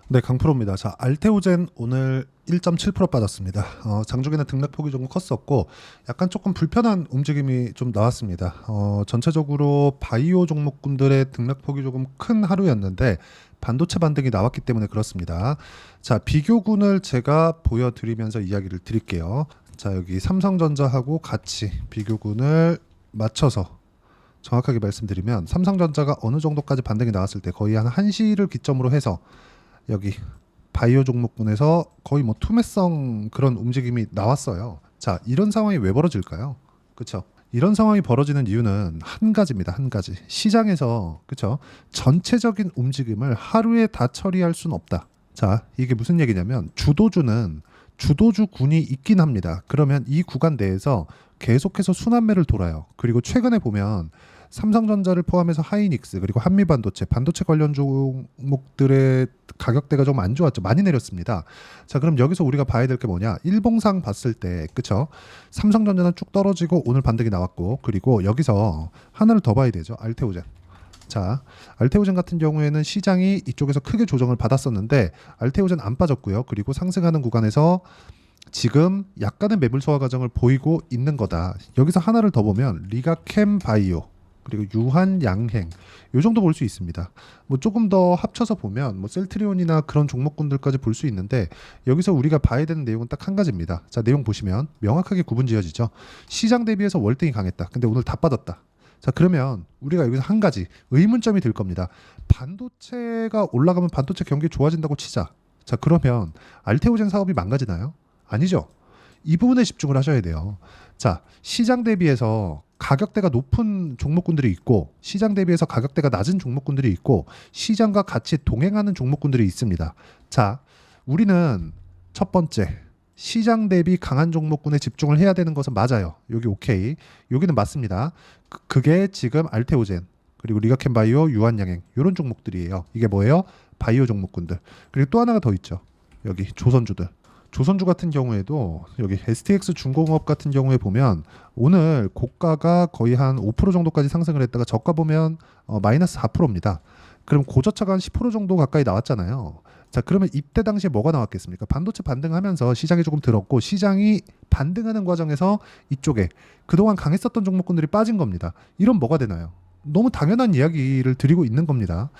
네, 강프로입니다. 자, 알테오젠 오늘 1.7% 빠졌습니다. 장중에는 등락폭이 조금 컸었고 약간 조금 불편한 움직임이 좀 나왔습니다. 전체적으로 바이오 종목군들의 등락폭이 조금 큰 하루였는데 반도체 반등이 나왔기 때문에 그렇습니다. 자, 비교군을 제가 보여드리면서 이야기를 드릴게요. 자, 여기 삼성전자하고 같이 비교군을 맞춰서 정확하게 말씀드리면 삼성전자가 어느 정도까지 반등이 나왔을 때 거의 한 1시를 기점으로 해서 여기 바이오 종목군에서 거의 뭐 투매성 그런 움직임이 나왔어요. 자, 이런 상황이 왜 벌어질까요? 그렇죠? 이런 상황이 벌어지는 이유는 한 가지입니다. 한 가지. 시장에서 그렇죠? 전체적인 움직임을 하루에 다 처리할 수는 없다. 자, 이게 무슨 얘기냐면 주도주군이 있긴 합니다. 그러면 이 구간 내에서 계속해서 순환매를 돌아요. 그리고 최근에 보면 삼성전자를 포함해서 하이닉스 그리고 한미반도체 반도체 관련 종목들의 가격대가 좀 안 좋았죠. 많이 내렸습니다. 자, 그럼 여기서 우리가 봐야 될 게 뭐냐? 일봉상 봤을 때 그쵸? 삼성전자는 쭉 떨어지고 오늘 반등이 나왔고 그리고 여기서 하나를 더 봐야 되죠. 알테오젠. 자, 알테오젠 같은 경우에는 시장이 이쪽에서 크게 조정을 받았었는데 알테오젠 안 빠졌고요. 그리고 상승하는 구간에서 지금 약간의 매물 소화 과정을 보이고 있는 거다. 여기서 하나를 더 보면 리가캠 바이오 그리고 유한 양행 요 정도 볼 수 있습니다. 뭐 조금 더 합쳐서 보면 뭐 셀트리온이나 그런 종목군들까지 볼 수 있는데 여기서 우리가 봐야 되는 내용은 딱 한 가지입니다. 자, 내용 보시면 명확하게 구분 지어지죠. 시장 대비해서 월등히 강했다. 근데 오늘 다 빠졌다. 자, 그러면 우리가 여기서 한 가지 의문점이 들 겁니다. 반도체가 올라가면 반도체 경기 좋아진다고 치자. 자, 그러면 알테오젠 사업이 망가지나요? 아니죠. 이 부분에 집중을 하셔야 돼요. 자, 시장 대비해서 가격대가 높은 종목군들이 있고 시장 대비해서 가격대가 낮은 종목군들이 있고 시장과 같이 동행하는 종목군들이 있습니다. 자, 우리는 첫 번째 시장 대비 강한 종목군에 집중을 해야 되는 것은 맞아요. 여기 오케이. 여기는 맞습니다. 그게 지금 알테오젠 그리고 리가켄바이오, 유한양행 이런 종목들이에요. 이게 뭐예요? 바이오 종목군들. 그리고 또 하나가 더 있죠. 여기 조선주들. 조선주 같은 경우에도 여기 STX 중공업 같은 경우에 보면 오늘 고가가 거의 한 5% 정도까지 상승을 했다가 저가 보면 마이너스 4%입니다. 그럼 고저차가 한 10% 정도 가까이 나왔잖아요. 자, 그러면 이때 당시에 뭐가 나왔겠습니까? 반도체 반등하면서 시장이 조금 들었고 시장이 반등하는 과정에서 이쪽에 그동안 강했었던 종목군들이 빠진 겁니다. 이런 뭐가 되나요? 너무 당연한 이야기를 드리고 있는 겁니다.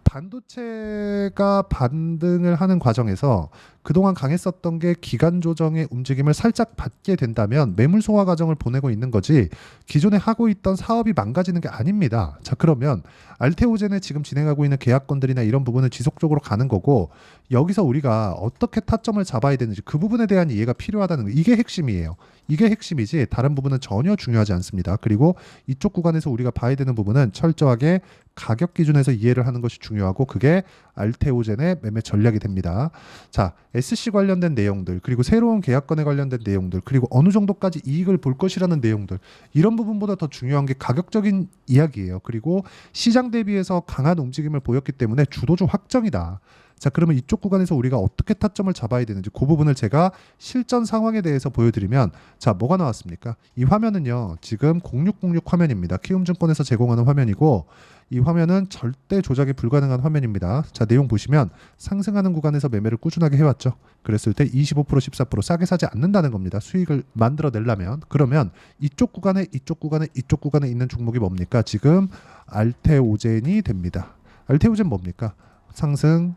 반도체가 반등을 하는 과정에서 그동안 강했었던 게 기간 조정의 움직임을 살짝 받게 된다면 매물 소화 과정을 보내고 있는 거지 기존에 하고 있던 사업이 망가지는 게 아닙니다. 자, 그러면 알테오젠에 지금 진행하고 있는 계약건들이나 이런 부분은 지속적으로 가는 거고 여기서 우리가 어떻게 타점을 잡아야 되는지 그 부분에 대한 이해가 필요하다는 거 이게 핵심이에요. 이게 핵심이지 다른 부분은 전혀 중요하지 않습니다. 그리고 이쪽 구간에서 우리가 봐야 되는 부분은 철저하게 가격 기준에서 이해를 하는 것이 중요하고 그게 알테오젠의 매매 전략이 됩니다. 자, SC 관련된 내용들 그리고 새로운 계약건에 관련된 내용들 그리고 어느 정도까지 이익을 볼 것이라는 내용들 이런 부분보다 더 중요한 게 가격적인 이야기예요. 그리고 시장 대비해서 강한 움직임을 보였기 때문에 주도주 확정이다. 자, 그러면 이쪽 구간에서 우리가 어떻게 타점을 잡아야 되는지 그 부분을 제가 실전 상황에 대해서 보여드리면 자, 뭐가 나왔습니까? 이 화면은요 지금 0606 화면입니다. 키움증권에서 제공하는 화면이고 이 화면은 절대 조작이 불가능한 화면입니다. 자, 내용 보시면 상승하는 구간에서 매매를 꾸준하게 해왔죠. 그랬을 때 25% 14% 싸게 사지 않는다는 겁니다. 수익을 만들어내려면. 그러면 이쪽 구간에 있는 종목이 뭡니까? 지금 알테오젠이 됩니다. 알테오젠 뭡니까? 상승.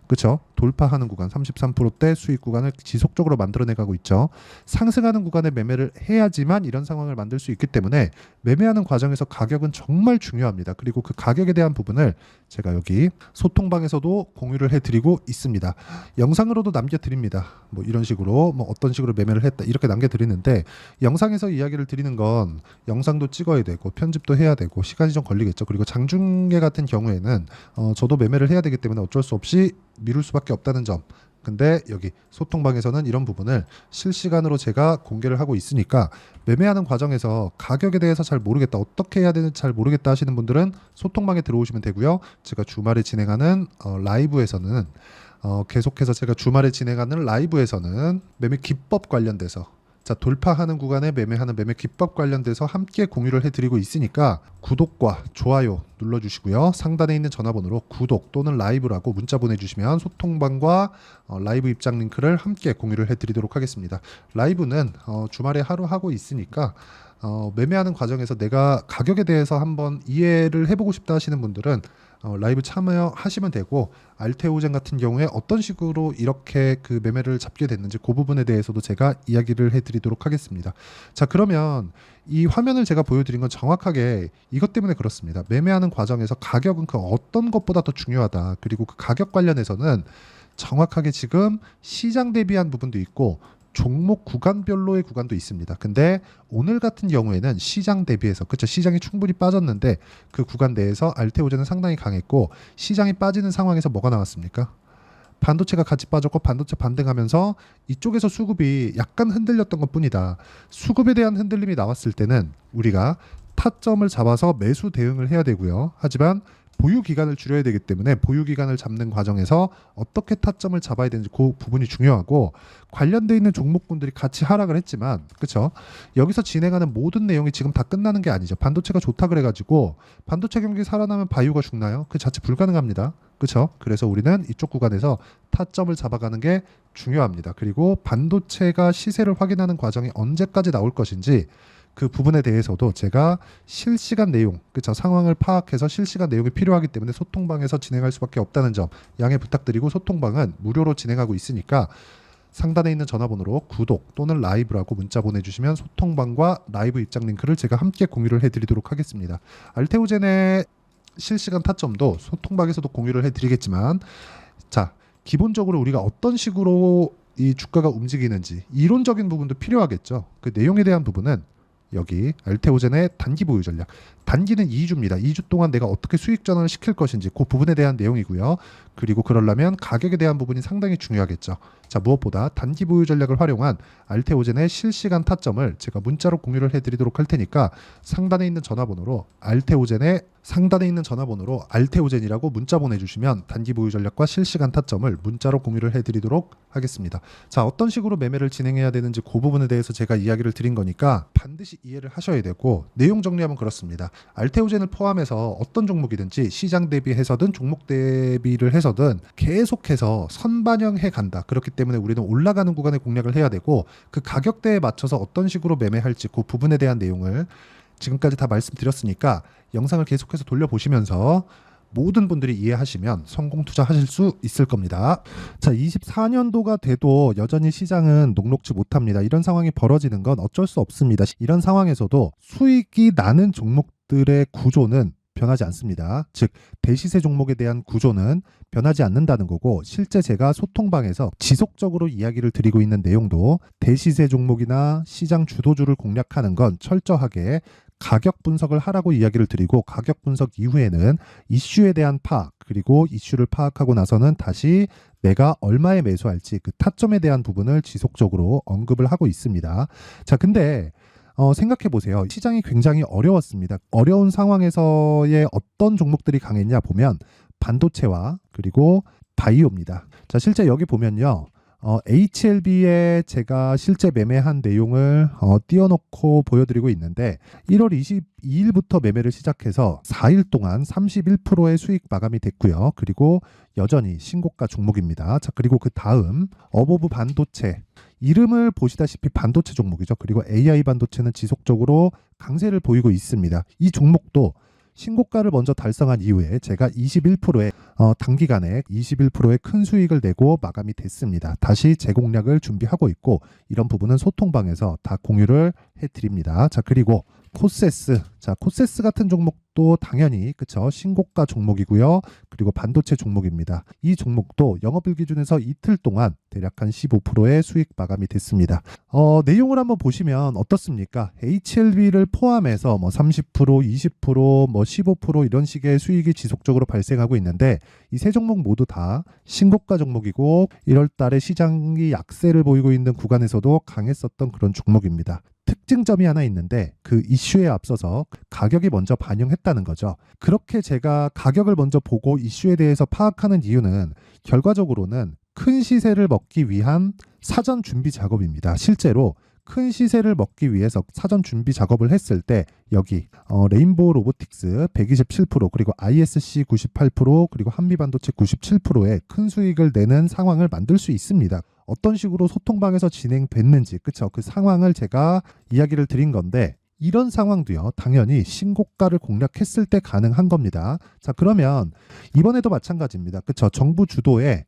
그렇죠? 돌파하는 구간 33%대 수익 구간을 지속적으로 만들어내가고 있죠. 상승하는 구간에 매매를 해야지만 이런 상황을 만들 수 있기 때문에 매매하는 과정에서 가격은 정말 중요합니다. 그리고 그 가격에 대한 부분을 제가 여기 소통방에서도 공유를 해드리고 있습니다. 영상으로도 남겨드립니다. 뭐 이런 식으로 뭐 어떤 식으로 매매를 했다 이렇게 남겨드리는데 영상에서 이야기를 드리는 건 영상도 찍어야 되고 편집도 해야 되고 시간이 좀 걸리겠죠. 그리고 장중계 같은 경우에는 저도 매매를 해야 되기 때문에 어쩔 수 없이 미룰 수밖에 없다는 점. 근데 여기 소통방에서는 이런 부분을 실시간으로 제가 공개를 하고 있으니까 매매하는 과정에서 가격에 대해서 잘 모르겠다, 어떻게 해야 되는지 잘 모르겠다 하시는 분들은 소통방에 들어오시면 되고요. 제가 주말에 진행하는 라이브에서는 계속해서 제가 주말에 진행하는 라이브에서는 매매 기법 관련돼서 자, 돌파하는 구간에 매매하는 매매 기법 관련돼서 함께 공유를 해드리고 있으니까 구독과 좋아요 눌러주시고요. 상단에 있는 전화번호로 구독 또는 라이브라고 문자 보내주시면 소통방과 라이브 입장 링크를 함께 공유를 해드리도록 하겠습니다. 라이브는 주말에 하루 하고 있으니까 매매하는 과정에서 내가 가격에 대해서 한번 이해를 해보고 싶다 하시는 분들은 라이브 참여하시면 되고, 알테오젠 같은 경우에 어떤 식으로 이렇게 그 매매를 잡게 됐는지 그 부분에 대해서도 제가 이야기를 해드리도록 하겠습니다. 자, 그러면 이 화면을 제가 보여드린 건 정확하게 이것 때문에 그렇습니다. 매매하는 과정에서 가격은 그 어떤 것보다 더 중요하다. 그리고 그 가격 관련해서는 정확하게 지금 시장 대비한 부분도 있고 종목 구간별로의 구간도 있습니다. 근데 오늘 같은 경우에는 시장 대비해서, 그렇죠, 시장이 충분히 빠졌는데 그 구간 내에서 알테오젠은 상당히 강했고, 시장이 빠지는 상황에서 뭐가 나왔습니까? 반도체가 같이 빠졌고 반도체 반등하면서 이쪽에서 수급이 약간 흔들렸던 것뿐이다. 수급에 대한 흔들림이 나왔을 때는 우리가 타점을 잡아서 매수 대응을 해야 되고요. 하지만 보유 기간을 줄여야 되기 때문에 보유 기간을 잡는 과정에서 어떻게 타점을 잡아야 되는지 그 부분이 중요하고, 관련돼 있는 종목군들이 같이 하락을 했지만, 그렇죠, 여기서 진행하는 모든 내용이 지금 다 끝나는 게 아니죠. 반도체가 좋다 그래가지고 반도체 경기 살아나면 바이오가 죽나요? 그 자체 불가능합니다. 그렇죠? 그래서 우리는 이쪽 구간에서 타점을 잡아가는 게 중요합니다. 그리고 반도체가 시세를 확인하는 과정이 언제까지 나올 것인지 그 부분에 대해서도 제가 실시간 내용, 그쵸, 상황을 파악해서 실시간 내용이 필요하기 때문에 소통방에서 진행할 수밖에 없다는 점 양해 부탁드리고, 소통방은 무료로 진행하고 있으니까 상단에 있는 전화번호로 구독 또는 라이브라고 문자 보내주시면 소통방과 라이브 입장 링크를 제가 함께 공유를 해드리도록 하겠습니다. 알테오젠의 실시간 타점도 소통방에서도 공유를 해드리겠지만, 자, 기본적으로 우리가 어떤 식으로 이 주가가 움직이는지 이론적인 부분도 필요하겠죠. 그 내용에 대한 부분은 여기 알테오젠의 단기 보유 전략, 단기는 2주입니다. 2주 동안 내가 어떻게 수익 전환을 시킬 것인지 그 부분에 대한 내용이고요. 그리고 그러려면 가격에 대한 부분이 상당히 중요하겠죠. 자, 무엇보다 단기 보유 전략을 활용한 알테오젠의 실시간 타점을 제가 문자로 공유를 해드리도록 할 테니까 상단에 있는 전화번호로 알테오젠이라고 문자 보내주시면 단기 보유 전략과 실시간 타점을 문자로 공유를 해드리도록 하겠습니다. 자, 어떤 식으로 매매를 진행해야 되는지 그 부분에 대해서 제가 이야기를 드린 거니까 반드시 이해를 하셔야 되고, 내용 정리하면 그렇습니다. 알테오젠을 포함해서 어떤 종목이든지 시장 대비해서든 종목 대비를 해서든 계속해서 선반영해 간다. 그렇기 때문에 우리는 올라가는 구간에 공략을 해야 되고, 그 가격대에 맞춰서 어떤 식으로 매매할지 그 부분에 대한 내용을 지금까지 다 말씀드렸으니까 영상을 계속해서 돌려보시면서 모든 분들이 이해하시면 성공 투자하실 수 있을 겁니다. 자, 24년도가 돼도 여전히 시장은 녹록지 못합니다. 이런 상황이 벌어지는 건 어쩔 수 없습니다. 이런 상황에서도 수익이 나는 종목들의 구조는 변하지 않습니다. 즉, 대시세 종목에 대한 구조는 변하지 않는다는 거고, 실제 제가 소통방에서 지속적으로 이야기를 드리고 있는 내용도 대시세 종목이나 시장 주도주를 공략하는 건 철저하게 가격 분석을 하라고 이야기를 드리고, 가격 분석 이후에는 이슈에 대한 파악, 그리고 이슈를 파악하고 나서는 다시 내가 얼마에 매수할지 그 타점에 대한 부분을 지속적으로 언급을 하고 있습니다. 자, 근데 생각해 보세요. 시장이 굉장히 어려웠습니다. 어려운 상황에서의 어떤 종목들이 강했냐 보면 반도체와 그리고 바이오입니다. 자, 실제 여기 보면요. HLB에 제가 실제 매매한 내용을 띄워놓고 보여드리고 있는데, 1월 22일부터 매매를 시작해서 4일 동안 31%의 수익 마감이 됐고요. 그리고 여전히 신고가 종목입니다. 자, 그리고 그 다음 어보브 반도체, 이름을 보시다시피 반도체 종목이죠. 그리고 AI 반도체는 지속적으로 강세를 보이고 있습니다. 이 종목도 신고가를 먼저 달성한 이후에 제가 21%의 단기간에 21%의 큰 수익을 내고 마감이 됐습니다. 다시 재공략을 준비하고 있고, 이런 부분은 소통방에서 다 공유를 해드립니다. 자, 그리고 코세스, 자, 코세스 같은 종목도 당연히 그쵸, 신고가 종목이고요. 그리고 반도체 종목입니다. 이 종목도 영업일 기준에서 이틀 동안 대략 한 15%의 수익 마감이 됐습니다. 내용을 한번 보시면 어떻습니까? HLB를 포함해서 뭐 30%, 20%, 뭐 15% 이런 식의 수익이 지속적으로 발생하고 있는데, 이 세 종목 모두 다 신고가 종목이고 1월 달에 시장이 약세를 보이고 있는 구간에서도 강했었던 그런 종목입니다. 특징점이 하나 있는데, 그 이슈에 앞서서 가격이 먼저 반영했다는 거죠. 그렇게 제가 가격을 먼저 보고 이슈에 대해서 파악하는 이유는 결과적으로는 큰 시세를 먹기 위한 사전 준비 작업입니다. 실제로 큰 시세를 먹기 위해서 사전 준비 작업을 했을 때 여기 레인보우 로보틱스 127% 그리고 ISC 98% 그리고 한미반도체 97%의 큰 수익을 내는 상황을 만들 수 있습니다. 어떤 식으로 소통방에서 진행됐는지 그쵸? 그 상황을 제가 이야기를 드린 건데 이런 상황도요 당연히 신고가를 공략했을 때 가능한 겁니다. 자 그러면 이번에도 마찬가지입니다. 그쵸? 정부 주도의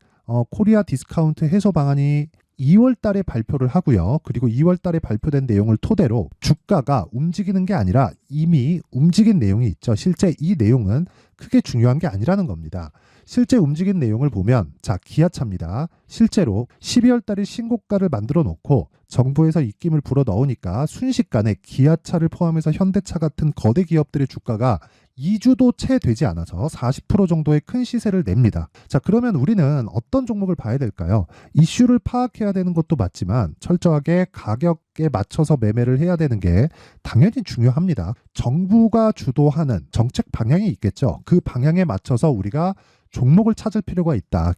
코리아 디스카운트 해소 방안이 2월 달에 발표를 하고요. 그리고 2월 달에 발표된 내용을 토대로 주가가 움직이는 게 아니라 이미 움직인 내용이 있죠. 실제 이 내용은 크게 중요한 게 아니라는 겁니다. 실제 움직인 내용을 보면 자 기아차입니다. 실제로 12월 달에 신고가를 만들어 놓고 정부에서 입김을 불어 넣으니까 순식간에 기아차를 포함해서 현대차 같은 거대 기업들의 주가가 2주도 채 되지 않아서 40% 정도의 큰 시세를 냅니다. 자 그러면 우리는 어떤 종목을 봐야 될까요? 이슈를 파악해야 되는 것도 맞지만 철저하게 가격에 맞춰서 매매를 해야 되는 게 당연히 중요합니다. 정부가 주도하는 정책 방향이 있겠죠. 그 방향에 맞춰서 우리가 종목을 찾을 필요가 있다.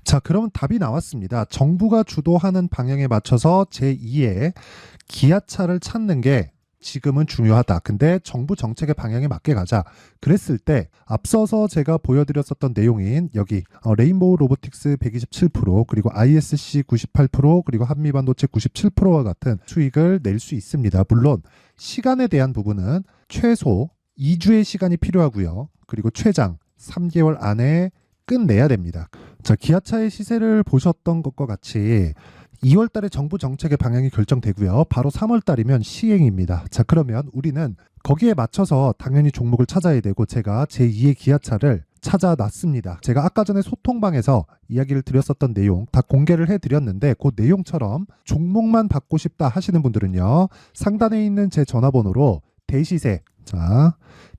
자 그러면 답이 나왔습니다. 정부가 주도하는 방향에 맞춰서 제2의 기아차를 찾는 게 지금은 중요하다. 근데 정부 정책의 방향에 맞게 가자. 그랬을 때 앞서서 제가 보여드렸었던 내용인 여기 레인보우 로보틱스 127% 그리고 ISC 98% 그리고 한미반도체 97%와 같은 수익을 낼 수 있습니다. 물론 시간에 대한 부분은 최소 2주의 시간이 필요하고요. 그리고 최장 3개월 안에 끝내야 됩니다. 자, 기아차의 시세를 보셨던 것과 같이 2월 달에 정부 정책의 방향이 결정되고요. 바로 3월 달이면 시행입니다. 자, 그러면 우리는 거기에 맞춰서 당연히 종목을 찾아야 되고 제가 제2의 기아차를 찾아놨습니다. 제가 아까 전에 소통방에서 이야기를 드렸었던 내용 다 공개를 해드렸는데 그 내용처럼 종목만 받고 싶다 하시는 분들은요. 상단에 있는 제 전화번호로 대시세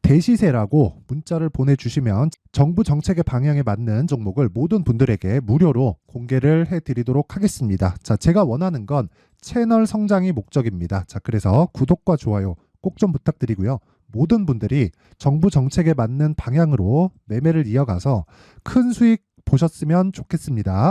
대시세라고 문자를 보내주시면 정부 정책의 방향에 맞는 종목을 모든 분들에게 무료로 공개를 해드리도록 하겠습니다. 자, 제가 원하는 건 채널 성장이 목적입니다. 자, 그래서 구독과 좋아요 꼭 좀 부탁드리고요. 모든 분들이 정부 정책에 맞는 방향으로 매매를 이어가서 큰 수익 보셨으면 좋겠습니다.